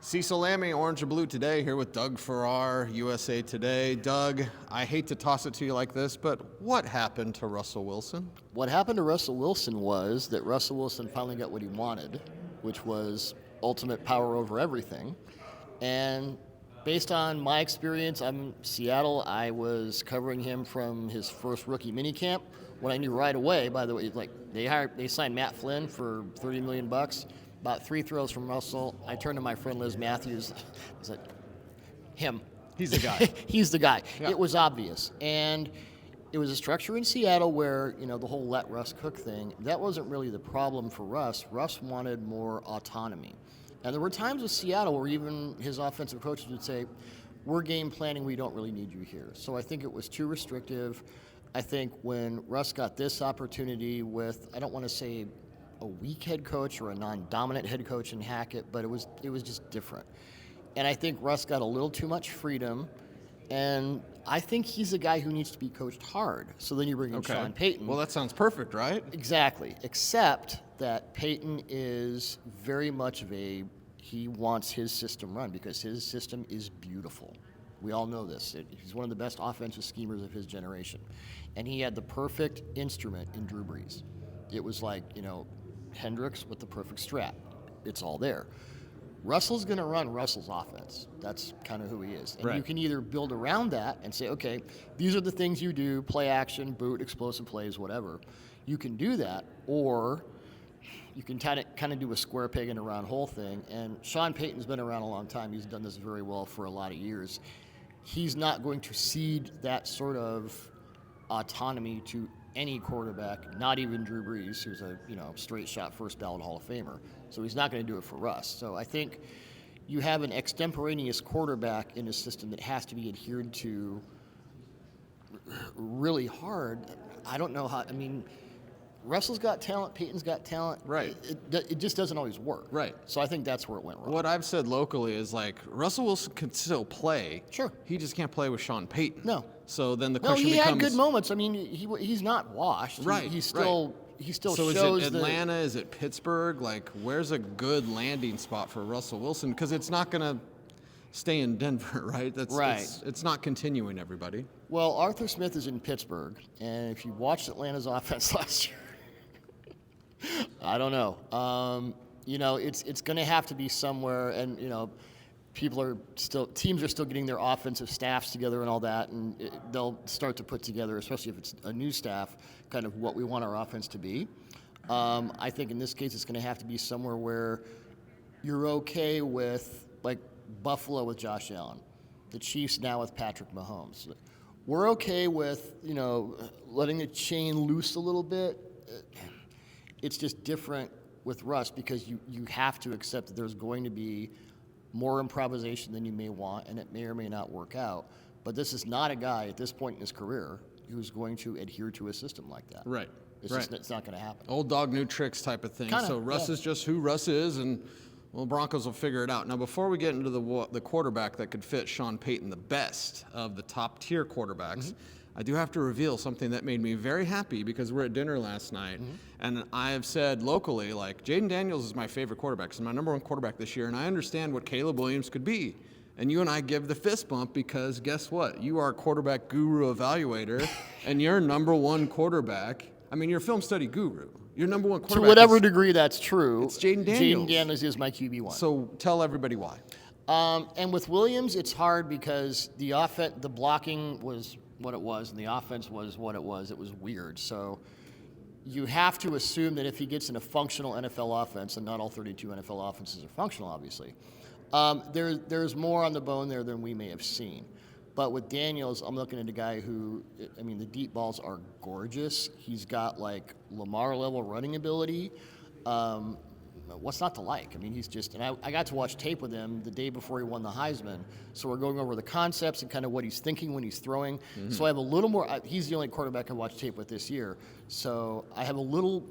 Cecil Lammey, Orange and Blue Today, here with Doug Farrar, USA Today. Doug, I hate to toss it to you like this, but what happened to Russell Wilson? What happened to Russell Wilson was that Russell Wilson finally got what he wanted, which was ultimate power over everything. And based on my experience, I'm in Seattle. I was covering him from his first rookie minicamp. When I knew right away, by the way, like they signed Matt Flynn for $30 million. About 3 throws from Russell. I turned to my friend Liz Matthews. I said, him. He's the guy. He's the guy. Yeah. It was obvious. And it was a structure in Seattle where, the whole let Russ cook thing, that wasn't really the problem for Russ. Russ wanted more autonomy. And there were times with Seattle where even his offensive coaches would say, we're game planning, we don't really need you here. So I think it was too restrictive. I think when Russ got this opportunity with, I don't want to say a weak head coach or a non-dominant head coach in Hackett, but it was just different. And I think Russ got a little too much freedom, and I think he's a guy who needs to be coached hard. So then you bring in Sean Payton. Well, that sounds perfect, right? Exactly, except that Payton is very much he wants his system run because his system is beautiful. We all know this. He's one of the best offensive schemers of his generation. And he had the perfect instrument in Drew Brees. It was like, Hendricks with the perfect strap. It's all there. Russell's going to run Russell's offense. That's kind of who he is. And right. You can either build around that and say, okay, these are the things you do, play action, boot, explosive plays, whatever. You can do that, or you can kind of do a square peg in a round hole thing. And Sean Payton's been around a long time. He's done this very well for a lot of years. He's not going to cede that sort of autonomy to any quarterback, not even Drew Brees, who's a straight shot first ballot Hall of Famer. So he's not going to do it for Russ. So I think you have an extemporaneous quarterback in a system that has to be adhered to really hard. I don't know how. I mean, Russell's got talent, Payton's got talent. Right. It just doesn't always work. Right. So I think that's where it went wrong. What I've said locally is Russell Wilson can still play. Sure. He just can't play with Sean Payton. No. So then the No, question he becomes. had good moments. I mean, he's not washed. Right. He still So shows is it Atlanta? Is it Pittsburgh? Where's a good landing spot for Russell Wilson? Because it's not going to stay in Denver, right? Right. It's not continuing, everybody. Well, Arthur Smith is in Pittsburgh, and if you watched Atlanta's offense last year, I don't know. It's going to have to be somewhere, and teams are still getting their offensive staffs together and all that, and they'll start to put together, especially if it's a new staff, kind of what we want our offense to be. I think in this case it's going to have to be somewhere where you're okay with, like Buffalo with Josh Allen, the Chiefs now with Patrick Mahomes. We're okay with, letting the chain loose a little bit. It's just different with Russ because you have to accept that there's going to be more improvisation than you may want, and it may or may not work out. But this is not a guy at this point in his career who's going to adhere to a system like that. Right. It's not going to happen. Old dog, new tricks type of thing. Kinda, so Russ is just who Russ is, and Broncos will figure it out. Now, before we get into the quarterback that could fit Sean Payton, the best of the top tier quarterbacks, I do have to reveal something that made me very happy because we're at dinner last night, and I have said locally, Jaden Daniels is my favorite quarterback. He's my number one quarterback this year, and I understand what Caleb Williams could be. And you and I give the fist bump because guess what? You are a quarterback guru evaluator, and your number one quarterback, you're a film study guru. Your number one quarterback to whatever degree that's true, it's Jaden Daniels. Jaden Daniels is my QB1. So tell everybody why. And with Williams, it's hard because the blocking was what it was, and the offense was what it was. It was weird. So you have to assume that if he gets in a functional NFL offense, and not all 32 NFL offenses are functional, obviously, there's more on the bone there than we may have seen. But with Daniels, I'm looking at a guy who, the deep balls are gorgeous. He's got Lamar-level running ability. What's not to like? He's just, and I got to watch tape with him the day before he won the Heisman. So we're going over the concepts and kind of what he's thinking when he's throwing. So I have a little more, he's the only quarterback I watched tape with this year. So I have a little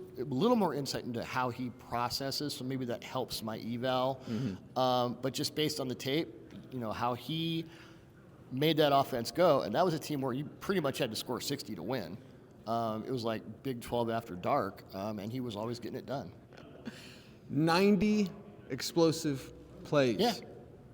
more insight into how he processes. So maybe that helps my eval. But just based on the tape, how he made that offense go. And that was a team where you pretty much had to score 60 to win. It was like Big 12 after dark, and he was always getting it done. 90 explosive plays. Yeah.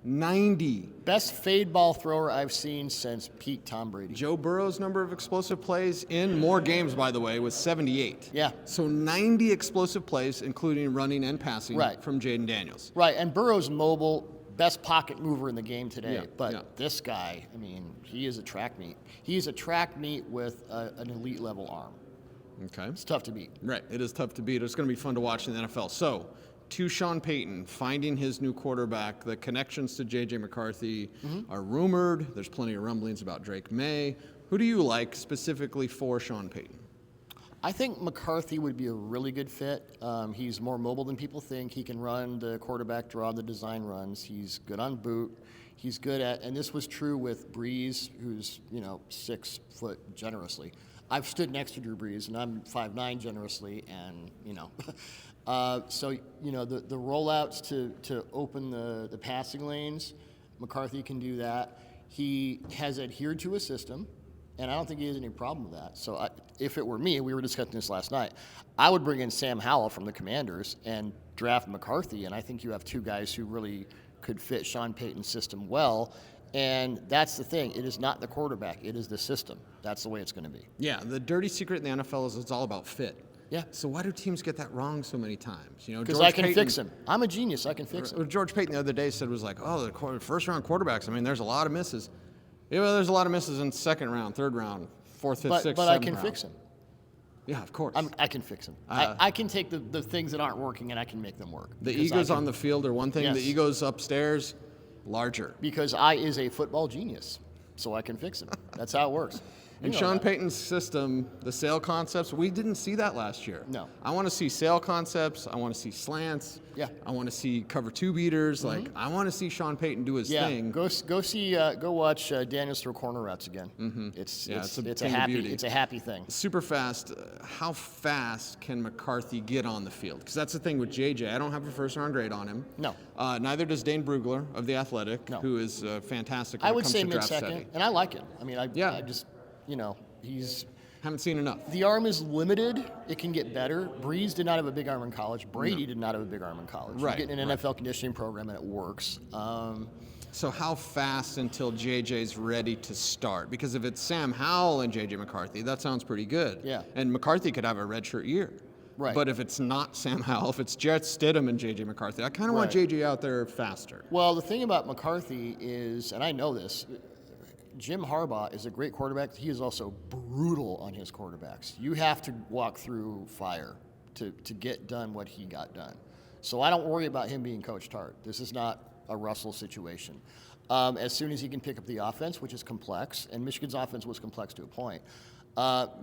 90. Best fade ball thrower I've seen since peak Tom Brady. Joe Burrow's number of explosive plays in more games, by the way, was 78. Yeah. So 90 explosive plays, including running and passing, Right. from Jaden Daniels. Right, and Burrow's mobile, best pocket mover in the game today. Yeah, But yeah. this guy, I mean, he is a track meet. He's a track meet with an elite level arm. Okay. It's tough to beat. Right. It is tough to beat. It's going to be fun to watch in the NFL. So, to Sean Payton, finding his new quarterback, the connections to J.J. McCarthy are rumored. There's plenty of rumblings about Drake May. Who do you like specifically for Sean Payton? I think McCarthy would be a really good fit. He's more mobile than people think. He can run the quarterback draw, the design runs. He's good on boot. He's good at, and this was true with Breeze, who's 6 foot generously. I've stood next to Drew Brees, and I'm 5'9" generously, and so the rollouts to open the passing lanes, McCarthy can do that. He has adhered to a system, and I don't think he has any problem with that. So if it were me, we were discussing this last night, I would bring in Sam Howell from the Commanders and draft McCarthy, and I think you have two guys who really could fit Sean Payton's system well. And that's the thing. It is not the quarterback. It is the system. That's the way it's going to be. Yeah, the dirty secret in the NFL is it's all about fit. Yeah. So why do teams get that wrong so many times? Because I can fix him. I'm a genius. I can fix him. George Payton the other day said the first-round quarterbacks, I mean, there's a lot of misses. Yeah, well, there's a lot of misses in second round, third round, fourth, fifth, sixth, But I seventh can round. fix him. Yeah, of course. I can fix him. I can take the things that aren't working and I can make them work. The Because egos I can- on the field are one thing. Yes. The egos upstairs, larger. Because I is a football genius, so I can fix him. That's how it works. You In know Sean that. Payton's system, the sail concepts, we didn't see that last year. No. I want to see sail concepts. I want to see slants. Yeah. I want to see cover two beaters. Like, I want to see Sean Payton do his thing. Go watch Daniels throw corner routes again. It's Yeah, it's a it's thing of beauty. it's a happy thing. Super fast. How fast can McCarthy get on the field? Because that's the thing with JJ. I don't have a first-round grade on him. No. Neither does Dane Brugler of The Athletic, No. who is fantastic when I it would comes say to draft mid-second, study. and I like him. I mean, I Yeah. just he's. Haven't seen enough. The arm is limited. It can get better. Breeze did not have a big arm in college. Brady did not have a big arm in college. Right, You get an NFL conditioning program and it works. So how fast until JJ's ready to start? Because if it's Sam Howell and JJ McCarthy, that sounds pretty good. Yeah. And McCarthy could have a redshirt year. Right. But if it's not Sam Howell, if it's Jarrett Stidham and JJ McCarthy, I kind of want Right. JJ out there faster. Well, the thing about McCarthy is, and I know this, Jim Harbaugh is a great quarterback. He is also brutal on his quarterbacks. You have to walk through fire to get done what he got done. So I don't worry about him being coached hard. This is not a Russell situation. As soon as he can pick up the offense, which is complex, and Michigan's offense was complex to a point,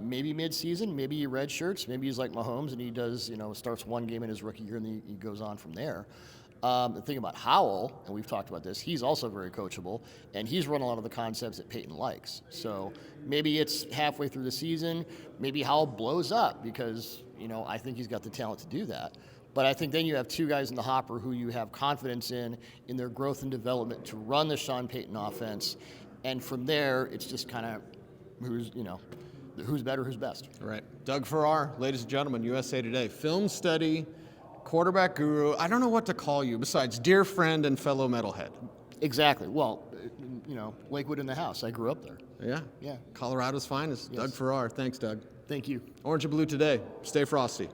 maybe mid-season, maybe he redshirts, maybe he's like Mahomes and he does, starts one game in his rookie year and he goes on from there. The thing about Howell, and we've talked about this, he's also very coachable, and he's run a lot of the concepts that Payton likes. So maybe it's halfway through the season, maybe Howell blows up because, I think he's got the talent to do that. But I think then you have two guys in the hopper who you have confidence in their growth and development to run the Sean Payton offense, and from there, it's just kind of who's better, who's best. Right. Doug Farrar, ladies and gentlemen, USA Today. Film study, quarterback guru. I don't know what to call you besides dear friend and fellow metalhead. Exactly. Well, Lakewood in the house. I grew up there. Yeah. Yeah. Colorado's finest. Yes. Doug Farrar. Thanks, Doug. Thank you. Orange and blue today. Stay frosty.